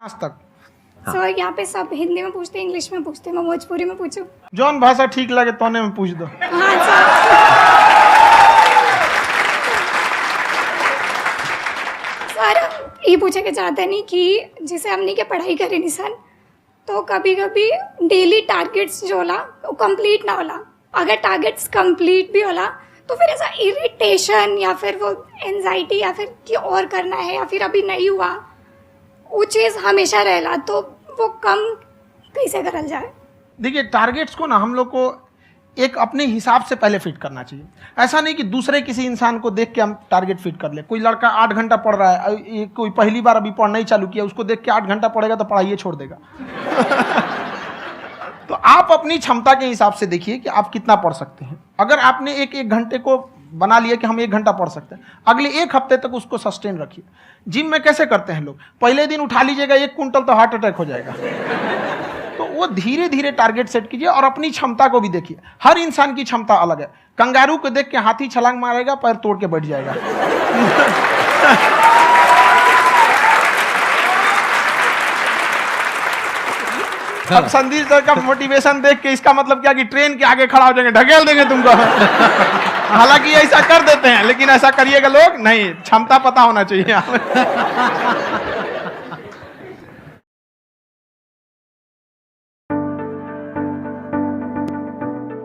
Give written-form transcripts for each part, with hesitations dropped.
आज तक सर यहाँ पे सब हिंदी में पूछते हैं, इंग्लिश में पूछते हैं, मैं भोजपुरी में पूछूं? जौन भाषा ठीक लगे तोने में पूछ दो। हाँ सर। सर ये पूछे के चाहते नहीं कि जैसे हमने के पढ़ाई करे निशान तो कभी कभी डेली टारगेट्स जो होला वो कंप्लीट ना होला, अगर टारगेट्स कंप्लीट भी होला तो फिर ऐसा इरिटेशन या फिर वो एंजाइटी या फिर कि और करना है या फिर अभी नहीं हुआ वो चीज़ हमेशा रहेला, तो वो कम कैसे करल जाए? देखिए टारगेट्स को ना हम लोग को एक अपने हिसाब से पहले फिट करना चाहिए। ऐसा नहीं कि दूसरे किसी इंसान को देख के हम टारगेट फिट कर ले। कोई लड़का 8 घंटा पढ़ रहा है, कोई पहली बार अभी पढ़ना ही चालू किया, उसको देख के 8 घंटा पढ़ेगा तो पढ़ाइए छोड़ देगा। तो आप अपनी क्षमता के हिसाब से देखिए कि आप कितना पढ़ सकते हैं। अगर आपने एक घंटे को बना लिया कि हम 1 घंटा पढ़ सकते हैं, अगले 1 हफ्ते तक उसको सस्टेन रखिए। जिम में कैसे करते हैं लोग, पहले दिन उठा लीजिएगा 1 कुंटल तो हार्ट अटैक हो जाएगा। तो वो धीरे धीरे टारगेट सेट कीजिए और अपनी क्षमता को भी देखिए। हर इंसान की क्षमता अलग है। कंगारू को देख के हाथी छलांग मारेगा, पैर तोड़ के बैठ जाएगा। अब संदीप सर का मोटिवेशन देख के इसका मतलब क्या कि ट्रेन के आगे खड़ा हो जाएंगे, ढकेल देंगे तुमको। हालांकि ऐसा कर देते हैं, लेकिन ऐसा करिएगा लोग नहीं, क्षमता पता होना चाहिए।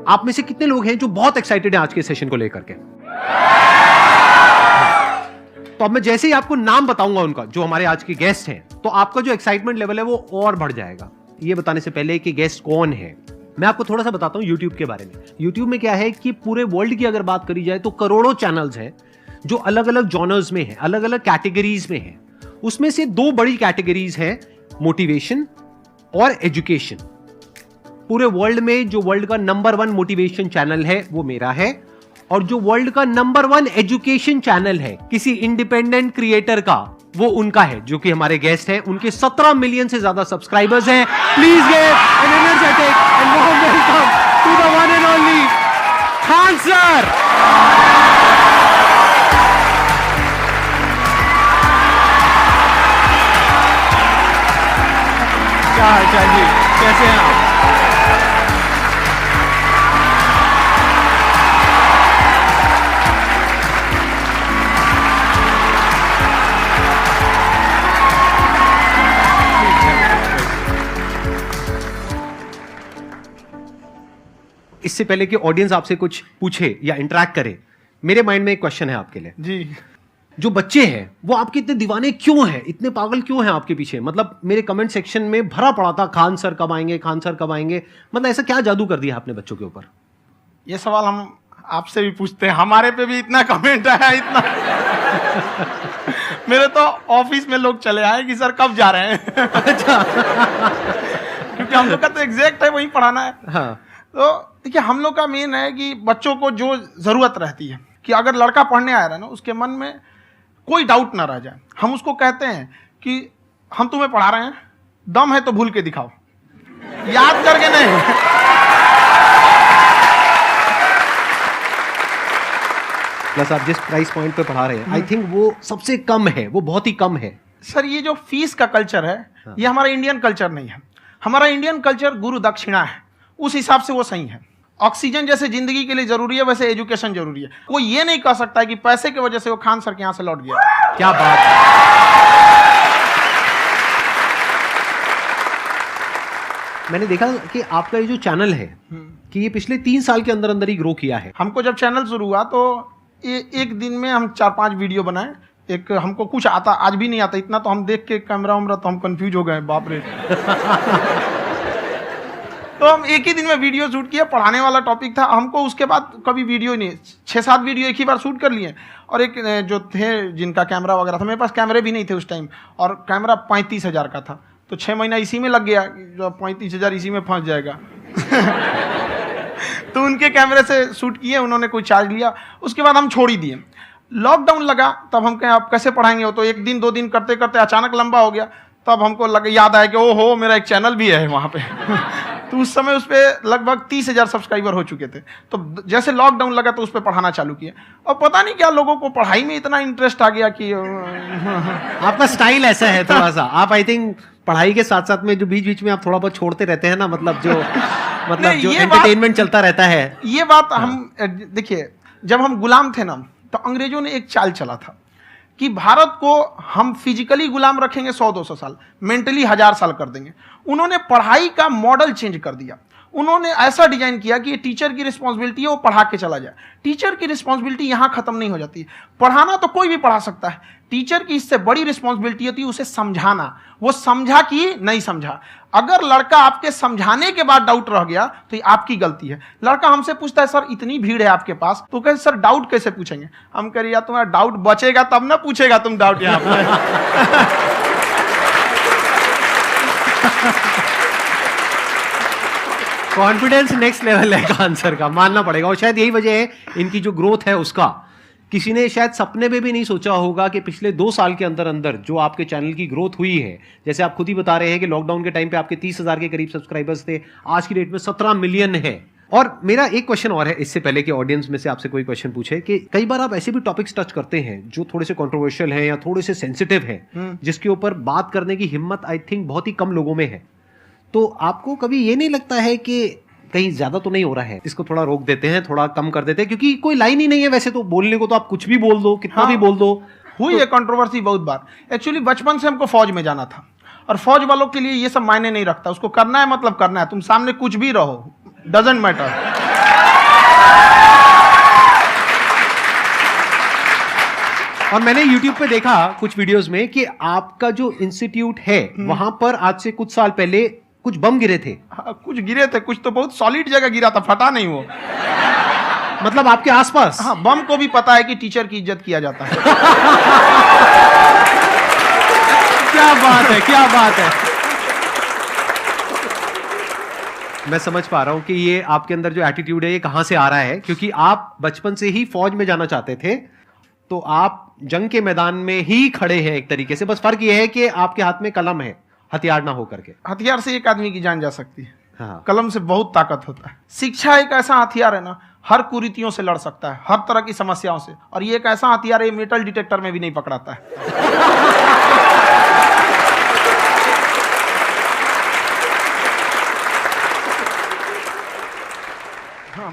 आप में से कितने लोग हैं जो बहुत एक्साइटेड हैं आज के सेशन को लेकर के? तो अब मैं जैसे ही आपको नाम बताऊंगा उनका, जो हमारे आज के गेस्ट हैं, तो आपका जो एक्साइटमेंट लेवल है वो और बढ़ जाएगा। ये बताने से पहले कि गेस्ट कौन है, मैं आपको थोड़ा सा बताता हूं यूट्यूब के बारे में। यूट्यूब में क्या है कि पूरे वर्ल्ड की अगर बात करी जाए तो करोड़ों चैनल्स हैं जो अलग अलग जॉनर्स में हैं, अलग अलग कैटेगरीज में हैं। उसमें से 2 बड़ी कैटेगरीज हैं, मोटिवेशन और एजुकेशन। पूरे वर्ल्ड में जो वर्ल्ड का नंबर 1 मोटिवेशन चैनल है वो मेरा है, और जो वर्ल्ड का नंबर 1 एजुकेशन चैनल है किसी इंडिपेंडेंट क्रिएटर का, वो उनका है, जो कि हमारे गेस्ट हैं। उनके 17 मिलियन से ज्यादा सब्सक्राइबर्स हैं। Please give an energetic and warm welcome to the one and only Khan sir. क्या हाल चाल जी, कैसे हैं आप? इससे पहले कि ऑडियंस आपसे कुछ पूछे या इंटरेक्ट करे, मेरे माइंड में एक क्वेश्चन है आपके लिए। जी, जो बच्चे हैं वो आपके इतने दीवाने क्यों हैं, इतने पागल क्यों हैं आपके पीछे? मतलब मेरे कमेंट सेक्शन में भरा पड़ा था, खान सर कब आएंगे, खान सर कब आएंगे। मतलब ऐसा क्या जादू कर दिया आपने बच्चों के ऊपर? ये सवाल हम आपसे भी पूछते हैं, हमारे पे भी इतना कमेंट आया, इतना। मेरे तो ऑफिस में लोग चले आए कि सर कब जा रहे हैं। अच्छा। क्योंकि हम लोग का तो एग्जैक्ट है, वही पढ़ाना है। हाँ। तो देखिए हम लोग का मेन है कि बच्चों को जो जरूरत रहती है कि अगर लड़का पढ़ने आ रहा है ना, उसके मन में कोई डाउट ना रह जाए। हम उसको कहते हैं कि हम तुम्हें पढ़ा रहे हैं, दम है तो भूल के दिखाओ, याद करके नहीं। प्लस आप जिस प्राइस पॉइंट पे पढ़ा रहे हैं, आई थिंक वो सबसे कम है, वो बहुत ही कम है। सर ये जो फीस का कल्चर है, ये हमारा इंडियन कल्चर नहीं है। हमारा इंडियन कल्चर गुरु दक्षिणा है, उस हिसाब से वो सही है। ऑक्सीजन जैसे जिंदगी के लिए जरूरी है, वैसे एजुकेशन जरूरी है। कोई ये नहीं कह सकता है कि पैसे की वजह से वो खान सर के यहाँ से लौट गया। क्या बात है। मैंने देखा कि आपका ये जो चैनल है कि ये पिछले 3 साल के अंदर अंदर ही ग्रो किया है। हमको जब चैनल शुरू हुआ तो एक दिन में हम 4-5 वीडियो बनाए। एक हमको कुछ आता, आज भी नहीं आता इतना, तो हम देख के कैमरा उमरा तो हम कंफ्यूज हो गए, बाप रे। तो हम एक ही दिन में वीडियो शूट किया, पढ़ाने वाला टॉपिक था हमको। उसके बाद कभी वीडियो नहीं, 6-7 वीडियो एक ही बार शूट कर लिए। और एक जो थे जिनका कैमरा वगैरह था, मेरे पास कैमरे भी नहीं थे उस टाइम, और कैमरा 35,000 का था, तो 6 महीना इसी में लग गया। जो 35,000 इसी में फंस जाएगा। तो उनके कैमरे से शूट किए, उन्होंने कोई चार्ज लिया, उसके बाद हम छोड़ ही दिए। लॉकडाउन लगा, तब हम कहें आप कैसे पढ़ाएंगे, हो तो 1 दिन 2 दिन करते करते अचानक लंबा हो गया। तब हमको याद आया कि ओहो मेरा एक चैनल भी है वहाँ पे। तो उस समय उस पर लगभग 30,000 सब्सक्राइबर हो चुके थे। तो जैसे लॉकडाउन लगा तो उस पर पढ़ाना चालू किया, और पता नहीं क्या लोगों को पढ़ाई में इतना इंटरेस्ट आ गया कि आपका स्टाइल ऐसा है थोड़ा सा, आप आई थिंक पढ़ाई के साथ साथ में जो बीच बीच में आप थोड़ा बहुत छोड़ते रहते हैं ना, मतलब जो एंटरटेनमेंट चलता रहता है। ये बात हम देखिए, जब हम गुलाम थे ना, तो अंग्रेजों ने एक चाल चला था कि भारत को हम फिजिकली गुलाम रखेंगे 100-200 साल, मेंटली 1000 साल कर देंगे। उन्होंने पढ़ाई का मॉडल चेंज कर दिया। उन्होंने ऐसा डिजाइन किया कि ये टीचर की रिस्पॉन्सिबिलिटी है, वो पढ़ा के चला जाए। टीचर की रिस्पॉन्सिबिलिटी यहाँ खत्म नहीं हो जाती। पढ़ाना तो कोई भी पढ़ा सकता है, टीचर की इससे बड़ी रिस्पॉन्सिबिलिटी होती है उसे समझाना। वो समझा कि नहीं समझा। अगर लड़का आपके समझाने के बाद डाउट रह गया तो ये आपकी गलती है। लड़का हमसे पूछता है, सर इतनी भीड़ है आपके पास, तो कहते सर डाउट कैसे पूछेंगे? हम कह रहे यार तुम्हारा डाउट बचेगा तब ना पूछेगा तुम डाउट यहाँ पर। कॉन्फिडेंस नेक्स्ट लेवल है आंसर का, मानना पड़ेगा। और शायद यही वजह है इनकी जो ग्रोथ है उसका। किसी ने शायद सपने में भी नहीं सोचा होगा कि पिछले 2 साल के अंदर अंदर जो आपके चैनल की ग्रोथ हुई है, जैसे आप खुद ही बता रहे हैं कि लॉकडाउन के टाइम पे आपके 30,000 के करीब सब्सक्राइबर्स थे, आज की डेट में 17 मिलियन है। और मेरा एक क्वेश्चन और है, इससे पहले कि ऑडियंस में से आपसे कोई क्वेश्चन पूछे, कि कई बार आप ऐसे भी टॉपिक्स टच करते हैं जो थोड़े से कंट्रोवर्शियल हैं या थोड़े से सेंसिटिव हैं, जिसके ऊपर बात करने की हिम्मत आई थिंक बहुत ही कम लोगों में है। तो आपको कभी ये नहीं लगता है कि कहीं ज्यादा तो नहीं हो रहा है, इसको थोड़ा रोक देते हैं, थोड़ा कम कर देते हैं? क्योंकि कोई लाइन ही नहीं है वैसे तो बोलने को, तो आप कुछ भी बोल दो, कितना भी बोल दो। हुई है कंट्रोवर्सी बहुत बार। एक्चुअली बचपन से हमको फौज में जाना था, और फौज वालों के लिए ये सब मायने नहीं रखता। उसको करना है मतलब करना है, तुम सामने कुछ भी रहो, डजंट मैटर। और मैंने YouTube पे देखा कुछ वीडियोस में कि आपका जो इंस्टीट्यूट है वहां पर आज से कुछ साल पहले कुछ बम गिरे थे। हाँ, कुछ गिरे थे, कुछ तो बहुत सॉलिड जगह गिरा था, फटा नहीं वो। मतलब आपके आसपास? हाँ, बम को भी पता है कि टीचर की इज्जत किया जाता है। क्या बात है, क्या बात है। मैं समझ पा रहा हूं कि ये आपके अंदर जो एटीट्यूड है ये कहां से आ रहा है, क्योंकि आप बचपन से ही फौज में जाना चाहते थे, तो आप जंग के मैदान में ही खड़े हैं एक तरीके से। बस फर्क ये है कि आपके हाथ में कलम है, हथियार ना हो करके। हथियार से एक आदमी की जान जा सकती है, हाँ। कलम से बहुत ताकत होता है। शिक्षा एक ऐसा हथियार है ना, हर कुरीतियों से लड़ सकता है, हर तरह की समस्याओं से। और ये एक ऐसा हथियार है, मेटल डिटेक्टर में भी नहीं पकड़ाता है।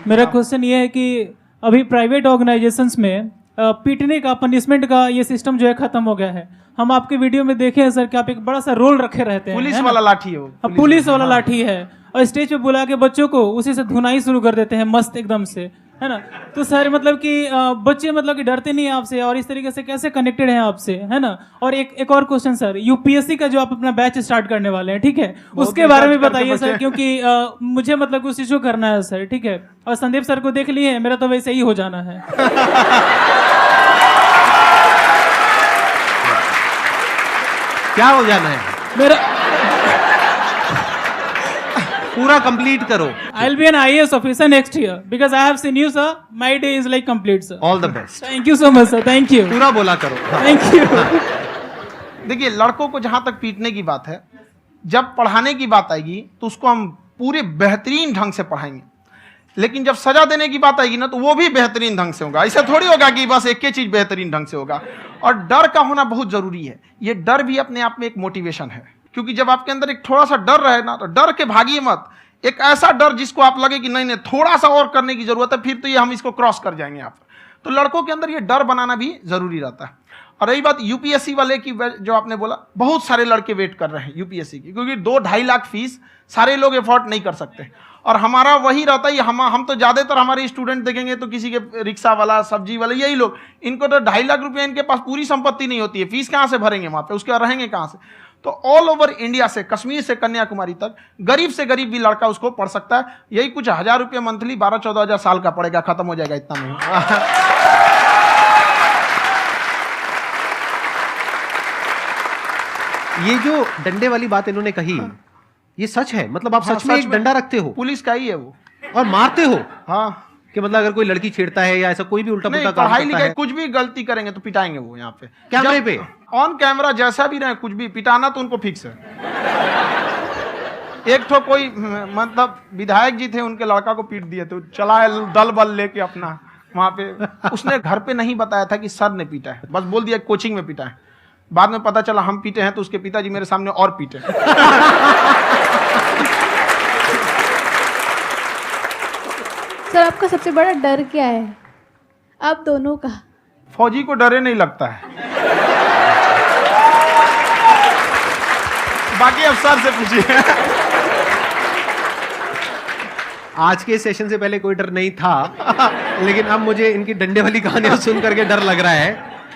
मेरा क्वेश्चन ये है कि अभी प्राइवेट ऑर्गेनाइजेशंस में पीटने का, पनिशमेंट का ये सिस्टम जो है खत्म हो गया है। हम आपके वीडियो में देखे हैं सर कि आप एक बड़ा सा रोल रखे रहते हैं, पुलिस वाला लाठी है वो, पुलिस वाला लाठी है, और स्टेज पे बुला के बच्चों को उसी से धुनाई शुरू कर देते हैं मस्त एकदम से, है ना। तो सर मतलब कि बच्चे मतलब कि डरते नहीं हैं आपसे, और इस तरीके से कैसे कनेक्टेड हैं आपसे, है ना। और एक और क्वेश्चन सर, यूपीएससी का जो आप अपना बैच स्टार्ट करने वाले हैं, ठीक है, उसके बारे में बताइए सर, क्योंकि मुझे मतलब कुछ इशू करना है सर, ठीक है। और संदीप सर को देख लिए, मेरा तो वैसे ही हो जाना है। क्या हो जाना है? मेरा पूरा कंप्लीट करो। I'll be an IAS officer next year because I have seen you, sir. My day is like complete, sir. All the best. Thank you so much, sir. Thank you. पूरा बोला करो। Thank you. देखिए, लड़कों को जहां तक पीटने की बात है, जब पढ़ाने की बात आएगी तो उसको हम पूरे बेहतरीन ढंग से पढ़ाएंगे। लेकिन जब सजा देने की बात आएगी ना, तो वो भी बेहतरीन ढंग से होगा। ऐसा थोड़ी होगा कि बस एक ही चीज बेहतरीन ढंग से होगा। और डर का होना बहुत जरूरी है। ये डर भी अपने आप में एक मोटिवेशन है, क्योंकि जब आपके अंदर एक थोड़ा सा डर रहे ना, तो डर के भागिए मत। एक ऐसा डर जिसको आप लगे कि नहीं नहीं थोड़ा सा और करने की जरूरत है, फिर तो ये हम इसको क्रॉस कर जाएंगे यहाँ पर। तो लड़कों के अंदर ये डर बनाना भी जरूरी रहता है। और रही बात यूपीएससी वाले की, जो आपने बोला, बहुत सारे लड़के वेट कर रहे हैं यूपीएससी की, क्योंकि 2-2.5 लाख फीस सारे लोग एफोर्ड नहीं कर सकते। और हमारा वही रहता है, हम तो ज्यादातर हमारे स्टूडेंट देखेंगे तो किसी के रिक्शा वाला, सब्जी वाला, यही लोग, इनको तो 2.5 लाख रुपया, इनके पास पूरी संपत्ति नहीं होती है, फीस कहाँ से भरेंगे वहां पे, उसके बाद रहेंगे कहाँ से। तो ऑल ओवर इंडिया से, कश्मीर से कन्याकुमारी तक, गरीब से गरीब भी लड़का उसको पढ़ सकता है। यही कुछ 1000 रुपये मंथली, 12-14 हजार साल का पड़ेगा, खत्म हो जाएगा इतना में। ये जो डंडे वाली बात इन्होंने कही, ये सच है? मतलब आप सच में एक डंडा रखते हो? पुलिस का ही है वो। और मारते हो? हाँ, कि मतलब अगर कोई लड़की छेड़ता है या ऐसा कोई भी उल्टा पुल्टा काम पढ़ाई करता लिखाई है, कुछ भी गलती करेंगे तो पिटाएंगे वो यहाँ पे, कैमरे पे, ऑन कैमरा, जैसा भी रहे, कुछ भी पिटाना तो उनको फिक्स है। एक तो कोई मतलब विधायक जी थे, उनके लड़का को पीट दिए, तो चला है दल बल लेके अपना वहां पे। उसने घर पे नहीं बताया था कि सर ने पीटा है, बस बोल दिया कोचिंग में पीटा है। बाद में पता चला हम पीटे हैं, तो उसके पिताजी मेरे सामने और पीटे। सर आपका सबसे बड़ा डर क्या है, आप दोनों का? फौजी को डरे नहीं लगता है, बाकी अफसर से पूछिए। आज के सेशन से पहले कोई डर नहीं था, लेकिन अब मुझे इनकी डंडे वाली कहानियां सुन करके डर लग रहा है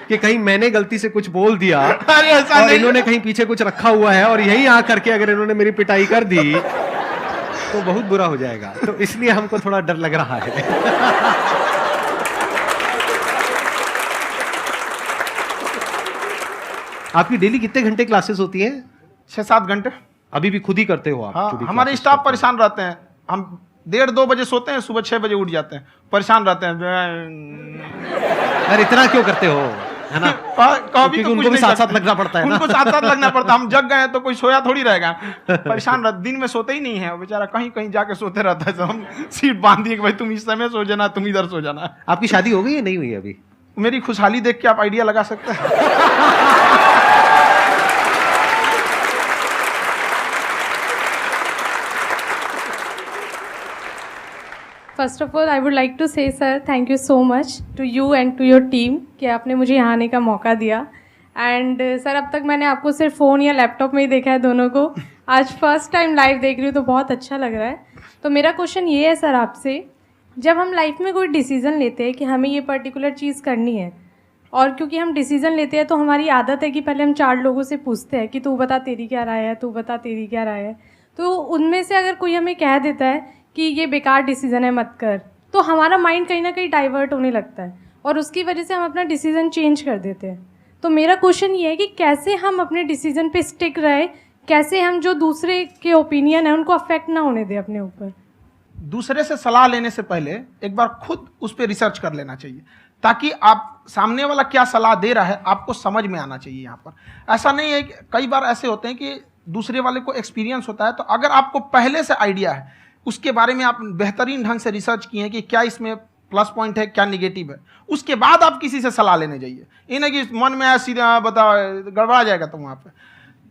कि कहीं मैंने गलती से कुछ बोल दिया अरे ऐसा और नहीं। इन्होंने कहीं पीछे कुछ रखा हुआ है और यहीं आ करके अगर इन्होंने मेरी पिटाई कर दी तो बहुत बुरा हो जाएगा, तो इसलिए हमको थोड़ा डर लग रहा है। आपकी डेली कितने घंटे क्लासेस होती हैं? 6-7 घंटे। अभी भी खुद ही करते हो आप? हाँ, जो भी हमारे classes स्टाफ करते हो। परेशान रहते हैं। हम 1:30-2 बजे सोते हैं, सुबह 6 बजे उठ जाते हैं, परेशान रहते हैं। यार इतना क्यों करते हो, है ना? कभी क्योंकि तो उनको कुछ भी नहीं साथ-साथ करते। लगना पड़ता है ना। उनको साथ-साथ लगना पड़ता है। हम जग गए हैं तो कोई सोया थोड़ी रहेगा, परेशान रह, दिन में सोते ही नहीं है वो बेचारा, कहीं कहीं जाके सोते रहता है। तो हम सीट बांध दिए कि भाई तुम इस समय सो जाना, तुम इधर सो जाना। आपकी शादी हो गई या नहीं हुई अभी? मेरी खुशहाली देख के आप आइडिया लगा सकते हैं। First of all I would like to say sir thank you so much to you and to your team कि आपने मुझे यहाँ आने का मौका दिया। एंड सर अब तक मैंने आपको सिर्फ फ़ोन या लैपटॉप में ही देखा है दोनों को, आज फर्स्ट टाइम लाइव देख रही हूँ तो बहुत अच्छा लग रहा है। तो मेरा क्वेश्चन ये है सर आपसे, जब हम लाइफ में कोई डिसीज़न लेते हैं कि हमें ये पर्टिकुलर चीज़ करनी है, और क्योंकि हम डिसीज़न लेते हैं तो हमारी आदत है कि पहले हम 4 लोगों से पूछते हैं कि तू बता तेरी क्या राय है, तू बता तेरी क्या राय है। तो उनमें से अगर कोई हमें कह देता है कि ये बेकार डिसीज़न है मत कर, तो हमारा माइंड कहीं ना कहीं डाइवर्ट होने लगता है और उसकी वजह से हम अपना डिसीज़न चेंज कर देते हैं। तो मेरा क्वेश्चन ये है कि कैसे हम अपने डिसीज़न पे स्टिक रहे, कैसे हम जो दूसरे के ओपिनियन है उनको अफेक्ट ना होने दें अपने ऊपर। दूसरे से सलाह लेने से पहले एक बार खुद उस पर रिसर्च कर लेना चाहिए, ताकि आप सामने वाला क्या सलाह दे रहा है आपको समझ में आना चाहिए। यहाँ पर ऐसा नहीं है कि कई बार ऐसे होते हैं कि दूसरे वाले को एक्सपीरियंस होता है, तो अगर आपको पहले से आइडिया है, उसके बारे में आप बेहतरीन ढंग से रिसर्च किए हैं कि क्या इसमें प्लस पॉइंट है, क्या निगेटिव है, उसके बाद आप किसी से सलाह लेने जाइए। ये नहीं कि मन में आया सीधा बता, गड़बड़ा जाएगा। तो वहाँ पे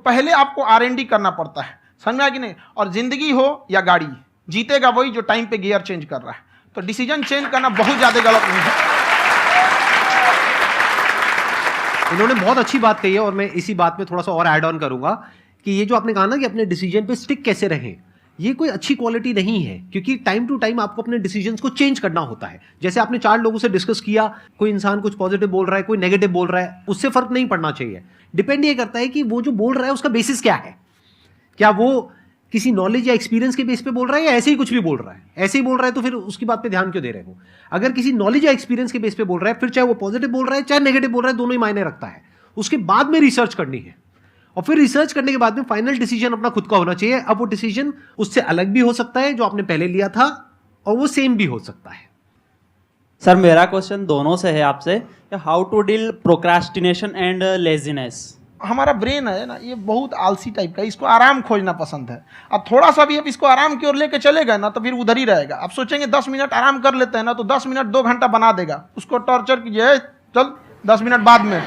पहले आपको R&D करना पड़ता है, समझ में आया कि नहीं। और जिंदगी हो या गाड़ी, जीतेगा वही जो टाइम पे गियर चेंज कर रहा है। तो डिसीजन चेंज करना बहुत ज़्यादा गलत नहीं है। इन्होंने बहुत अच्छी बात कही है और मैं इसी बात में थोड़ा सा और ऐड ऑन करूंगा कि ये जो आपने कहा ना कि अपने डिसीजन पे स्टिक कैसे रहें, ये कोई अच्छी क्वालिटी नहीं है, क्योंकि टाइम टू टाइम आपको अपने डिसीजंस को चेंज करना होता है। जैसे आपने 4 लोगों से डिस्कस किया, कोई इंसान कुछ पॉजिटिव बोल रहा है, कोई नेगेटिव बोल रहा है, उससे फर्क नहीं पड़ना चाहिए। डिपेंड ये करता है कि वो जो बोल रहा है उसका बेसिस क्या है, क्या वो किसी नॉलेज या एक्सपीरियंस के बेस पे बोल रहा है या ऐसे ही कुछ भी बोल रहा है। ऐसे ही बोल रहा है तो फिर उसकी बात पे ध्यान क्यों दे रहे हो। अगर किसी नॉलेज या एक्सपीरियंस के बेस पे बोल रहा है, फिर चाहे वो पॉजिटिव बोल रहा है चाहे नेगेटिव बोल रहा है, दोनों ही मायने रखता है। उसके बाद में रिसर्च करनी है और फिर रिसर्च करने के बाद में फाइनल डिसीजन अपना खुद का होना चाहिए। अब वो डिसीजन उससे अलग भी हो सकता है जो आपने पहले लिया था, और वो सेम भी हो सकता है। सर मेरा क्वेश्चन दोनों से है आपसे, how to deal procrastination and laziness. हमारा ब्रेन है ना, ये बहुत आलसी टाइप का है, इसको आराम खोजना पसंद है। अब थोड़ा सा भी अब इसको आराम की ओर लेके चले गए ना तो फिर उधर ही रहेगा। आप सोचेंगे 10 मिनट आराम कर लेते हैं ना, तो 10 मिनट 2 घंटा बना देगा। उसको टॉर्चर कीजिए, चल 10 मिनट बाद में।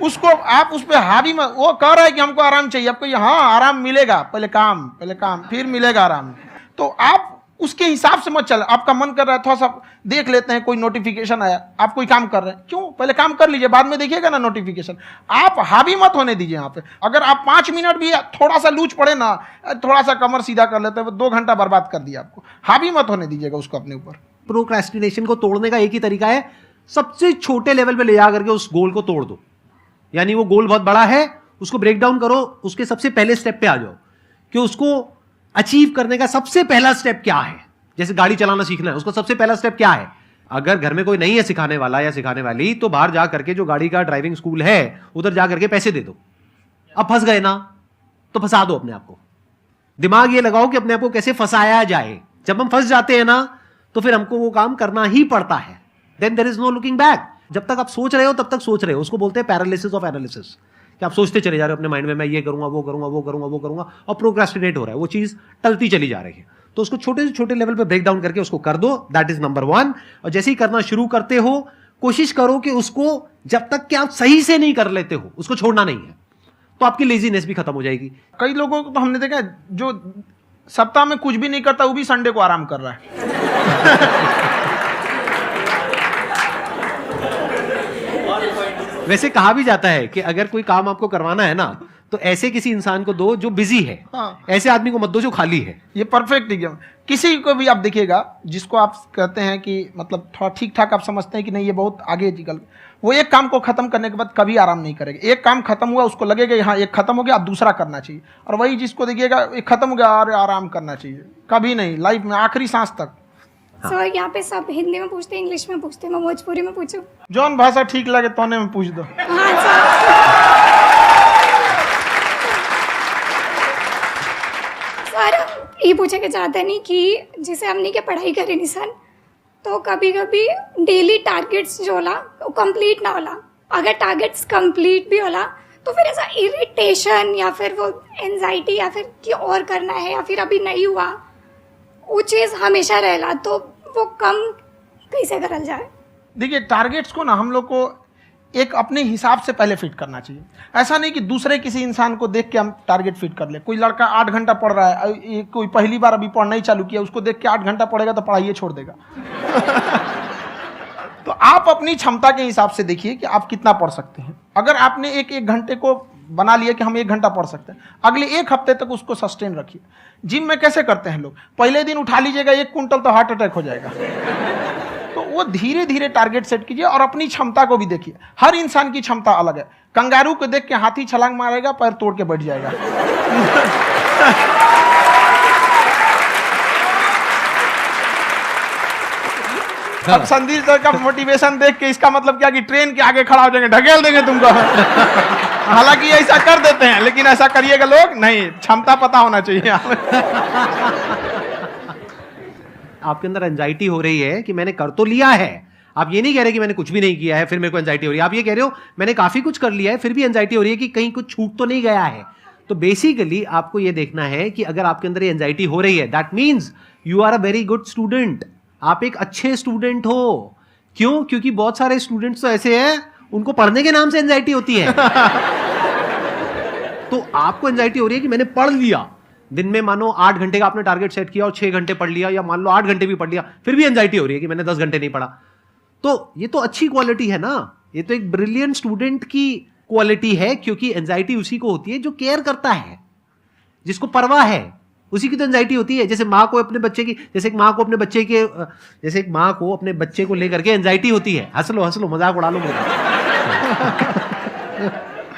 उसको आप उस पर हावी मत, वो कह रहा है कि हमको आराम चाहिए, आपको हाँ आराम मिलेगा, पहले काम फिर मिलेगा आराम। तो आप उसके हिसाब से मत चले। आपका मन कर रहा है थोड़ा सा देख लेते हैं, कोई नोटिफिकेशन आया, आप कोई काम कर रहे हैं, क्यों पहले काम कर लीजिए, बाद में देखिएगा ना नोटिफिकेशन। आप हावी मत होने दीजिए यहाँ पे। अगर आप 5 मिनट भी थोड़ा सा लूज पड़े ना, थोड़ा सा कमर सीधा कर लेते हैं, 2 घंटा बर्बाद कर दिया आपको। हावी मत होने दीजिएगा उसको अपने ऊपर। प्रोक्रेस्टिनेशन को तोड़ने का एक ही तरीका है, सबसे छोटे लेवल पे ले जा करके उस गोल को तोड़ दो। यानी वो गोल बहुत बड़ा है, उसको ब्रेक डाउन करो, उसके सबसे पहले स्टेप पे आ जाओ कि उसको अचीव करने का सबसे पहला स्टेप क्या है। जैसे गाड़ी चलाना सीखना है, उसका सबसे पहला स्टेप क्या है। अगर घर में कोई नहीं है सिखाने वाला या सिखाने वाली, तो बाहर जा करके जो गाड़ी का ड्राइविंग स्कूल है उधर जा करके पैसे दे दो। अब फंस गए ना तो फंसा दो अपने आप को। दिमाग ये लगाओ कि अपने आप को कैसे फंसाया जाए। जब हम फंस जाते हैं ना तो फिर हमको वो काम करना ही पड़ता है। Then there is no looking back. जब तक आप सोच रहे हो तब तक सोच रहे हो, उसको बोलते हैं पैरालिसिस ऑफ एनालिसिस। कि आप सोचते चले जा रहे हो अपने माइंड में, मैं ये करूंगा, वो करूंगा, वो करूंगा, वो करूंगा, और प्रोक्रेस्टिनेट हो रहा है, वो चीज टलती चली जा रही है। तो उसको छोटे से छोटे लेवल पे ब्रेक डाउन करके उसको कर दो, दैट इज नंबर 1। और जैसे ही करना शुरू करते हो, कोशिश करो कि उसको जब तक कि आप सही से नहीं कर लेते हो, उसको छोड़ना नहीं है, तो आपकी लेजीनेस भी खत्म हो जाएगी। कई लोगों को तो हमने देखा है, जो सप्ताह में कुछ भी नहीं करता वो भी संडे को आराम कर रहा है। वैसे कहा भी जाता है कि अगर कोई काम आपको करवाना है ना, तो ऐसे किसी इंसान को दो जो बिजी है, हाँ। ऐसे आदमी को मत दो जो खाली है। ये परफेक्ट एग्जाम। किसी को भी आप देखिएगा जिसको आप कहते हैं कि मतलब थोड़ा ठीक ठाक आप समझते हैं कि नहीं ये बहुत आगे निकल, वो एक काम को खत्म करने के बाद कभी आराम नहीं करेगा। एक काम खत्म हुआ उसको लगेगा हाँ एक खत्म हो गया, अब दूसरा करना चाहिए। और वही जिसको देखिएगा एक खत्म हो गया और आराम करना चाहिए, कभी नहीं, लाइफ में आखिरी सांस तक। सर यहाँ पे सब हिंदी में पूछते हैं, इंग्लिश में पूछते हैं, मैं भोजपुरी में पूछूं? जौन भाषा ठीक लगे तोने में पूछ दो। हाँ सर। सर ये पूछे के चाहते नहीं कि जैसे हमने के पढ़ाई करे नहीं सन, तो कभी कभी डेली टारगेट्स जो होला वो कंप्लीट ना होला। अगर टारगेट्स कंप्लीट भी होला तो फिर ऐसा इरिटेशन या फिर वो एंजाइटी या फिर कि और करना है या फिर अभी नहीं हुआ, वो चीज़ हमेशा रहेला। तो वो कम कैसे करल जाए? देखिए टारगेट्स को ना हम लोग को एक अपने हिसाब से पहले फिट करना चाहिए। ऐसा नहीं कि दूसरे किसी इंसान को देख के हम टारगेट फिट कर ले। कोई लड़का 8 घंटा पढ़ रहा है, कोई पहली बार अभी पढ़ना ही चालू किया, उसको देख के 8 घंटा पढ़ेगा तो पढ़ाई छोड़ देगा। तो आप अपनी क्षमता के हिसाब से देखिए कि आप कितना पढ़ सकते हैं। अगर आपने एक घंटे को बना लिया कि हम 1 घंटा पढ़ सकते हैं, अगले 1 हफ्ते तक उसको सस्टेन रखिए। जिम में कैसे करते हैं लोग, पहले दिन उठा लीजिएगा 1 कुंटल तो हार्ट अटैक हो जाएगा। तो वो धीरे धीरे टारगेट सेट कीजिए और अपनी क्षमता को भी देखिए। हर इंसान की क्षमता अलग है। कंगारू को देख के हाथी छलांग मारेगा, पैर तोड़ के बैठ जाएगा। अब संदीप सर का मोटिवेशन देख के इसका मतलब क्या कि ट्रेन के आगे खड़ा हो जाएंगे, ढकेल देंगे तुमको। हालांकि ऐसा कर देते हैं, लेकिन ऐसा करिएगा लोग नहीं, क्षमता पता होना चाहिए। आपके अंदर एंजाइटी हो रही है कि मैंने कर तो लिया है। आप ये नहीं कह रहे कि मैंने कुछ भी नहीं किया है फिर मेरे को एंजाइटी हो रही है। आप ये कह रहे हो मैंने काफी कुछ कर लिया है फिर भी एंजाइटी हो रही है कि कहीं कुछ छूट तो नहीं गया है। तो बेसिकली आपको ये देखना है कि अगर आपके अंदर ये एंजाइटी हो रही है, that means you are a very good student. आप एक अच्छे स्टूडेंट हो। क्यों? क्योंकि बहुत सारे स्टूडेंट्स तो ऐसे हैं उनको पढ़ने के नाम से एंजाइटी होती है। तो आपको एंजाइटी हो रही है कि मैंने पढ़ लिया, दिन में मानो 8 घंटे का आपने टारगेट सेट किया और 6 घंटे पढ़ लिया, या मान लो 8 घंटे भी पढ़ लिया, फिर भी एंजाइटी हो रही है कि मैंने 10 घंटे नहीं पढ़ा। तो ये तो अच्छी क्वालिटी है ना, ये तो एक ब्रिलियंट स्टूडेंट की क्वालिटी है। क्योंकि एंजाइटी उसी को होती है जो केयर करता है, जिसको परवाह है, उसी की तो एंजाइटी होती है। जैसे माँ को अपने बच्चे की, जैसे एक माँ को अपने बच्चे के, जैसे एक माँ को अपने बच्चे को लेकर के एंजाइटी होती है। हंस लो मजाक उड़ा लो मेरा।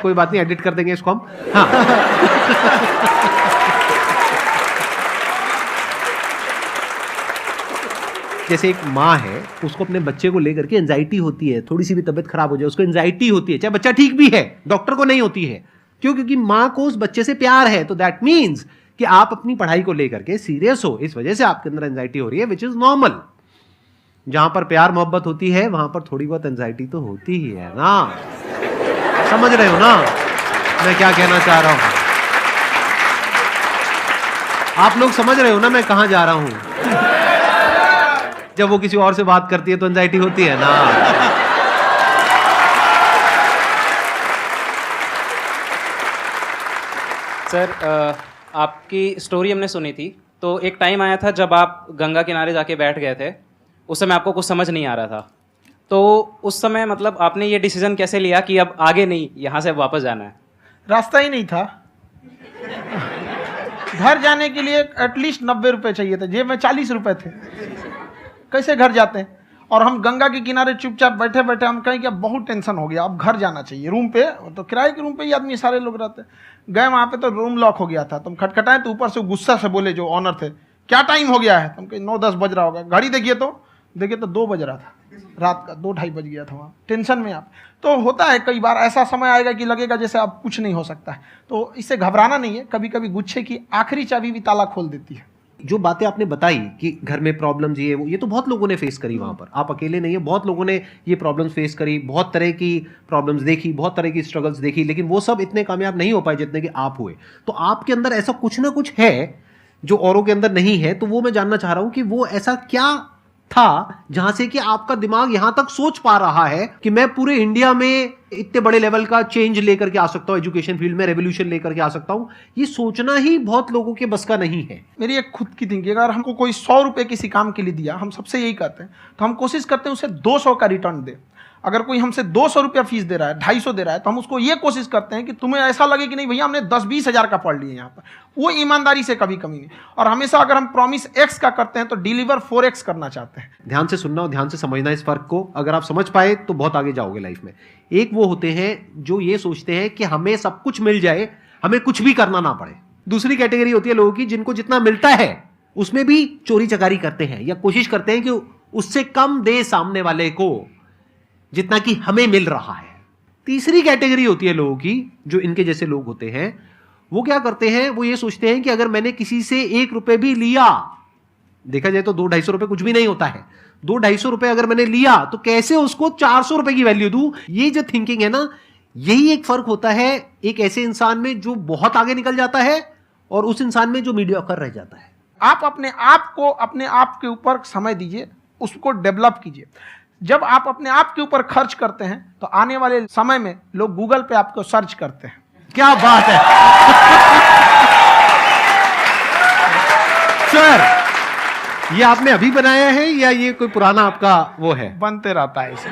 कोई बात नहीं, एडिट कर देंगे इसको हम। हाँ। जैसे एक माँ है, उसको अपने बच्चे को लेकर के एंजाइटी होती है, थोड़ी सी भी तबीयत खराब हो जाए उसको एंजाइटी होती है, चाहे बच्चा ठीक भी है, डॉक्टर को नहीं होती है। क्यों? क्योंकि माँ को उस बच्चे से प्यार है। तो दैट मीन्स कि आप अपनी पढ़ाई को लेकर के सीरियस हो, इस वजह से आपके अंदर एंजाइटी हो रही है, विच इज नॉर्मल। जहां पर प्यार मोहब्बत होती है वहां पर थोड़ी बहुत एंजाइटी तो होती ही है ना। समझ रहे हो ना मैं क्या कहना चाह रहा हूं? आप लोग समझ रहे हो ना मैं कहां जा रहा हूं? जब वो किसी और से बात करती है तो एंजाइटी होती है ना। सर आपकी स्टोरी हमने सुनी थी, तो एक टाइम आया था जब आप गंगा किनारे जाके बैठ गए थे। उस समय आपको कुछ समझ नहीं आ रहा था, तो उस समय मतलब आपने ये डिसीजन कैसे लिया कि अब आगे नहीं, यहाँ से वापस जाना है? रास्ता ही नहीं था। घर जाने के लिए एटलीस्ट 90 रुपए चाहिए थे, जेब में 40 रुपए थे। कैसे घर जाते हैं? और हम गंगा के किनारे चुपचाप बैठे बैठे हम कहें कि अब बहुत टेंशन हो गया, अब घर जाना चाहिए। रूम पे, तो किराए के रूम पे ही आदमी सारे लोग रहते। गए वहाँ पे तो रूम लॉक हो गया था। तुम खटखटाए तो ऊपर से गुस्सा से बोले जो ऑनर थे, क्या टाइम हो गया है? तुम कहीं 9-10 बज रहा होगा। घड़ी देखिए तो 2 बज रहा था रात का, 2-2:30 बज गया था वहाँ। टेंशन में आप तो होता है, कई बार ऐसा समय आएगा कि लगेगा जैसे अब कुछ नहीं हो सकता है। तो इससे घबराना नहीं है। कभी कभी गुच्छे की आखिरी चाबी भी ताला खोल देती है। जो बातें आपने बताई कि घर में प्रॉब्लम्स ये वो, ये तो बहुत लोगों ने फेस करी वहां पर, आप अकेले नहीं है, बहुत लोगों ने ये प्रॉब्लम्स फेस करी, बहुत तरह की प्रॉब्लम्स देखी, बहुत तरह की स्ट्रगल्स देखी, लेकिन वो सब इतने कामयाब नहीं हो पाए जितने कि आप हुए। तो आपके अंदर ऐसा कुछ ना कुछ है जो औरों के अंदर नहीं है, तो वो मैं जानना चाह रहा हूं कि वो ऐसा क्या था जहां से कि आपका दिमाग यहां तक सोच पा रहा है कि मैं पूरे इंडिया में इतने बड़े लेवल का चेंज लेकर के आ सकता हूं, एजुकेशन फील्ड में रेवोल्यूशन लेकर के आ सकता हूं। ये सोचना ही बहुत लोगों के बस का नहीं है। मेरी एक खुद की थिंकिंग, अगर हमको कोई 100 रुपए किसी काम के लिए दिया, हम सबसे यही कहते हैं, तो हम कोशिश करते हैं उसे 200 का रिटर्न दे। अगर कोई हमसे 200 रुपया फीस दे रहा है, 250 दे रहा है, तो हम उसको ये कोशिश करते हैं कि तुम्हें ऐसा लगे कि नहीं भैया हमने 10-20 हज़ार का पढ़ लिया यहाँ पर। वो ईमानदारी से कभी कमी नहीं। और हमेशा अगर हम प्रॉमिस एक्स का करते हैं तो डिलीवर 4x करना चाहते हैं। ध्यान से सुनना और ध्यान से समझना इस फर्क को, अगर आप समझ पाए तो बहुत आगे जाओगे लाइफ में। एक वो होते हैं जो ये सोचते हैं कि हमें सब कुछ मिल जाए, हमें कुछ भी करना ना पड़े। दूसरी कैटेगरी होती है लोगों की जिनको जितना मिलता है उसमें भी चोरी चकारी करते हैं या कोशिश करते हैं कि उससे कम दे सामने वाले को जितना कि हमें मिल रहा है। तीसरी कैटेगरी होती है लोगों की, जो इनके जैसे लोग होते हैं, वो क्या करते हैं, वो ये सोचते हैं कि अगर मैंने किसी से 1 रुपए भी लिया, देखा जाए तो 200-250 रुपए कुछ भी नहीं होता है, 200-250 रुपए अगर मैंने लिया तो कैसे उसको 400 रुपए की वैल्यू दूं। ये जो थिंकिंग है ना, यही एक फर्क होता है एक ऐसे इंसान में जो बहुत आगे निकल जाता है और उस इंसान में जो मीडियोकर रह जाता है। आप अपने आप को अपने आप के ऊपर समय दीजिए, उसको डेवलप कीजिए। जब आप अपने आप के ऊपर खर्च करते हैं तो आने वाले समय में लोग गूगल पे आपको सर्च करते हैं। क्या बात है सर, ये आपने अभी बनाया है या ये कोई पुराना आपका वो है? बनते रहता है इसे।